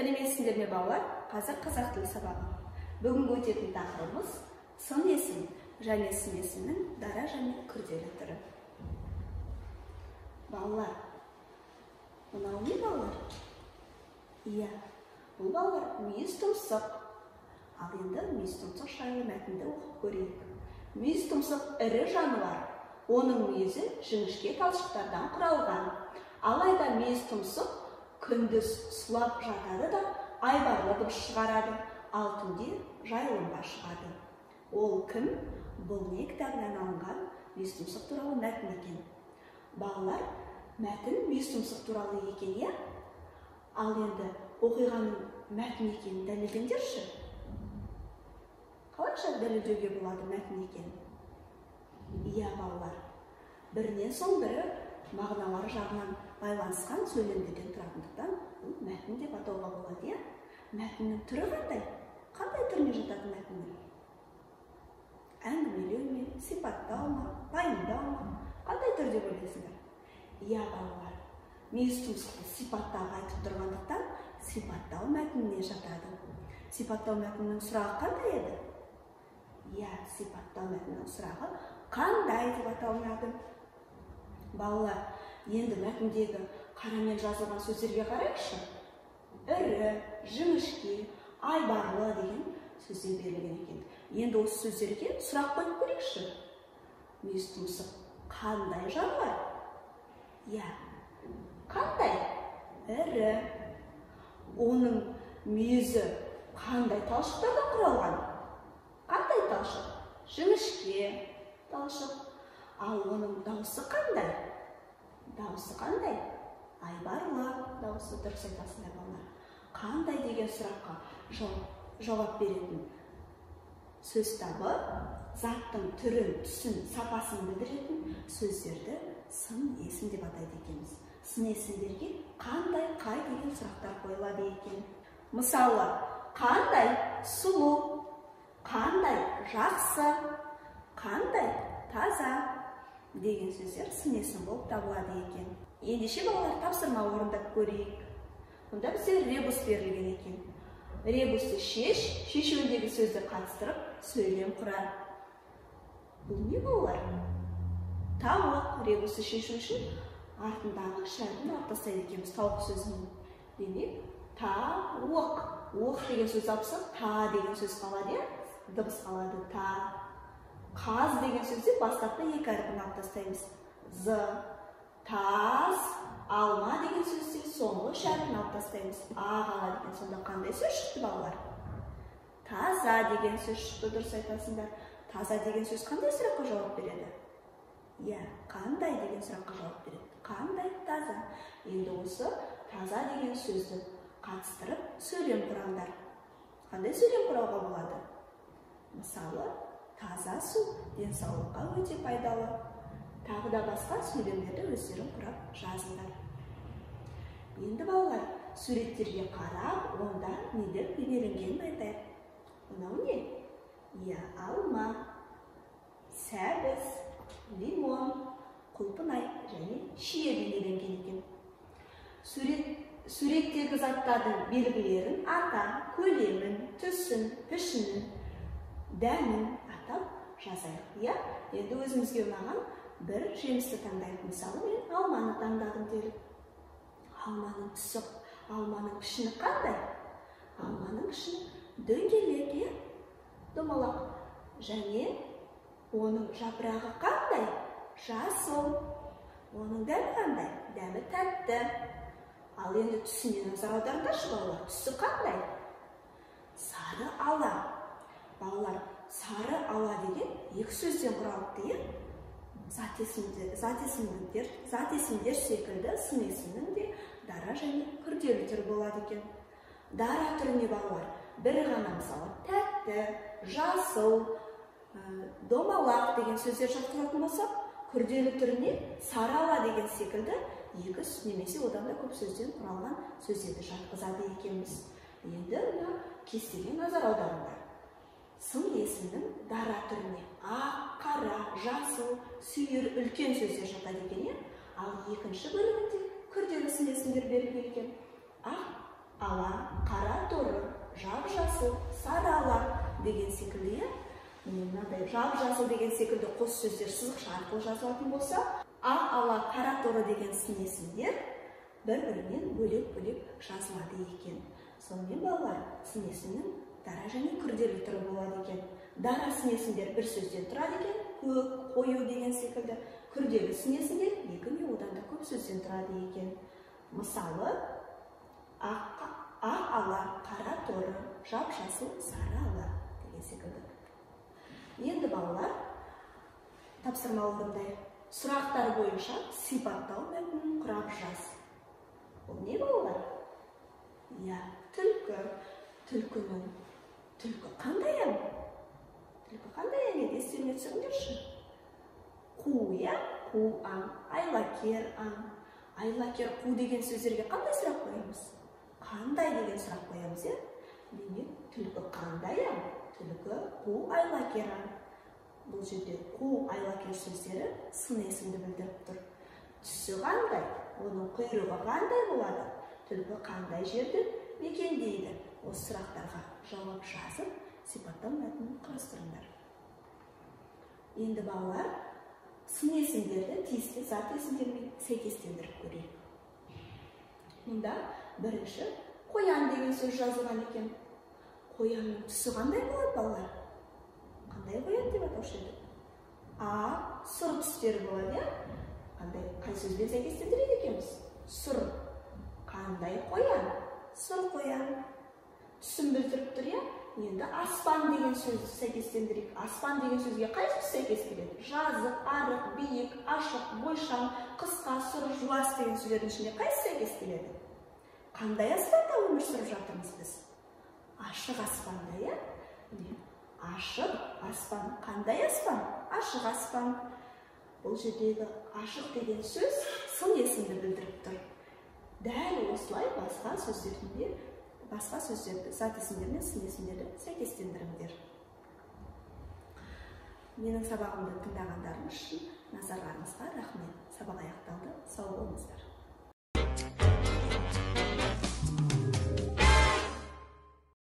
Сәлеметсіздер ме балалар? Қазір қазақ тілі сабағы. Бүгінгі өтетін тақырыбымыз сын есім және сын есімнің дара және күрделі түрі. Балалар, мынау не балалар? Иә, бұл балалар мүйіз тұмсық. Ал енді мүйіз тұмсық жайлы мәтінді оқып көрейік. Мүйіз тұмсық ірі жануар. Оның мүйізі жіңішке талшықтардан құралған. Алайда мүйіз тұмсық күндіз сұлап жатады да айбарлы дыбыс шығарады, ал түнде жайылымға шығады. Ол кім? Бұл не кітабынан алынған мүйіз тұмсық туралы мәтін екен. Балалар, мәтін мүйіз тұмсық туралы екен, иә? Ал енді оқиғаның мәтін екенін дәлелдеңдерші. Қалайша дәлелдеуге болады мәтін екен? Иә, балалар, бірінен соң бірі мағыналары жағынан байланысқан сөйлемдерден тұратындықтан бұл мәтін деп атауға болады, иә? Мәтіннің түрі қандай? Қандай түріне жатады мәтіннің? Әңгімелеу ме, сипаттау ма, пайымдау ма? Қандай түрде ойлайсыңдар? Иә, балалар, мүйіз тұмсықты сипаттауға айтып тұрғандықтан сипаттау мәтініне жатады. Сипаттау мәтінінің сұрағы қандай еді? Иә, сипаттау мәтінінің сұрағы қандай деп аталынады? Балалар, енді мәтіндегі қарамен жазылған сөздерге қарайықшы. Ірі, жіңішке, айбарлы деген сөздер берілген екен. Енді осы сөздерге сұрақ қойып көрейікші. Мүйіз тұмсық қандай жануар? Иә, қандай? Ірі. Оның мүйізі қандай талшықтардан құралған? Қандай талшық? Жіңішке талшық. Ал оның дауысы қандай? Дауысы қандай? Айбарлы дауысы, дұрыс айтасыңдар балалар. Қандай деген сұраққа жауап беретін сөз табы заттың түрін, түсін, сапасын білдіретін сөздерді сын есім деп атайды екенбіз. Сын есімдерге қандай, қай деген сұрақтар қойылады екен. Мысалы, қандай сұлу, қандай жақсы, қандай таза деген сөздер сын есім болып табылады екен. Ендеше балалар, тапсырма орындап көрейік. Мұнда бізде ребус берілген екен. Ребусты шешуіндегі сөзді қатыстырып, сөйлем құрар. Бұл не балалар? Тауық. Ребусты шешу үшін артындағы шәрін алып тастайды екенбіз тауық сөзінен. Демек, тауық. Оқ деген сөз алсақ, та деген сөз қалады, дыбыс қалады, та. Қаз деген сөзде бастапқы екі әріпін алып тастаймыз. З. Таз. Алма деген сөзде соңғы шәріпін алып тастаймыз. А қалады екен. Сонда қандай сөз шықты балалар? Таза деген сөз шықты, дұрыс айтасыңдар. Таза деген сөз қандай сұраққа жауап береді? Иә, қандай деген сұраққа жауап береді? Қандай таза? Енді осы таза деген сөзді қатыстырып сөйлем құраңдар. Қандай сөйлем құрауға болады? Мысалы, таза су денсаулыққа өте пайдалы. Тағы да басқа сөйлемдерді өздерің құрап жазыңдар. Енді балалар, суреттерге қарап, онда нелер бейнеленгенін айтайық. Мынау не? Иә, алма, сәбіз, лимон, құлпынай және шие бейнеленген екен. Суреттегі заттардың белгілерін ата, көлемін, түсін, пішінін, дәмін атап жазайық. Иә, енді өзімізге ұнаған бір жемісті таңдайық. Мысалы, мен алманы таңдадым делік. Алманың түсі, алманың пішіні қандай? Алманың пішіні дөңгелек, домалақ. Және оның жапырағы қандай? Жасыл. Оның дәмі қандай? Дәмі тәтті. Ал енді түсіне назар аударыңдаршы балалар. Түсі қандай? Сары ала. Балалар, сары ала деген екі сөзден құралыпты, зат есімдер секілді сын есімнің де дара және күрделі түрі болады екен. Дара түріне балалар, бірі ғана мысалы тәтті, жасыл, домалақ деген сөздер жатқызатын болсақ, күрделі түріне сары ала деген секілді екі немесе одан да көп сөзден құралған сөздерді жатқызады екенбіз. Енді кестеге назар аударыңдар. Сын есімнің дара түріне ақ, қара, жасыл, сүйір, үлкен сөздер жатады екен. Ал екінші бөлігінде күрделі сын есімдер берілген екен. Ақ, ала, қара торы, жап-жасыл, сары ала деген секілді, мынандай жап-жасыл деген секілді қос сөздер сызықша арқылы жазылатын болса, ақ, ала, қара торы деген сын есімдер бір-бірінен бөлек-бөлек жазылады екен. Сонымен балалар, сын есімнің дара және күрделі түрі болады екен. Дара сын есімдер бір сөзден тұрады екен, көк, қою деген секілді. Күрделі сын есімдер екі не одан да көп сөзден тұрады екен. Мысалы, ақ ала, қара торы, жап-жасыл, сары ала деген секілді. Енді балалар, тапсырма орындай. Сұрақтар бойынша сипаттау мәтінін құрап жаз. Бұл не балалар? Түлкі. Түлкі қандай аң? Түлкі қандай аң еді? Естеріңе түсіріңдерші. Қу, қу аң, айлакер аң. Айлакер, қу деген сөздерге қандай сұрақ қоямыз? Қандай деген сұрақ қоямыз, Демек, түлкі қандай аң? Түлкі, қу, айлакер аң. Бұл жерде қу, айлакер сөздері сын есімді білдіріп тұр. Түсі қандай? Оның құйрығы қандай болады? Түлкі қандай жерді мекендейді? Осы сұрақтарға жауап жазып, сипаттау мәтінін құрастырыңдар. Енді балалар, сын есімдерді тиісті зат есімдермен сәйкестендіріп көрейік. Мұнда бірінші қоян деген сөз жазылған екен. Қоянның түсі қандай болады, балалар? Қандай қоян деп атаушы еді? Сұр түстері болады, қай сөзбен сәйкестендіреді екенбіз? Сұр. Қандай қоян? Сұр қоян. Түсін білдіріп тұр, Енді аспан деген сөзді сәйкестендірейік. Аспан деген сөзге қай сөз сәйкес келеді? Жазық, арық, биік, ашық, бойшаң, қысқа, сұр, жуас деген сөздердің ішінде қайсы сәйкес келеді? Қандай аспанда өмір сүріп жатырмыз біз? Ашық аспанда, Ашық аспан. Қандай аспан? Ашық аспан. Бұл жердегі ашық деген сөз сын есімді білдіріп тұр. Дәл осылай басқа сөздерді, зат есімдер мен сын есімдерді сәйкестендіріңдер. Менің сабағымды тыңдағандарыңыз үшін назарларыңызға рахмет. Сабақ аяқталды. Сау болыңыздар.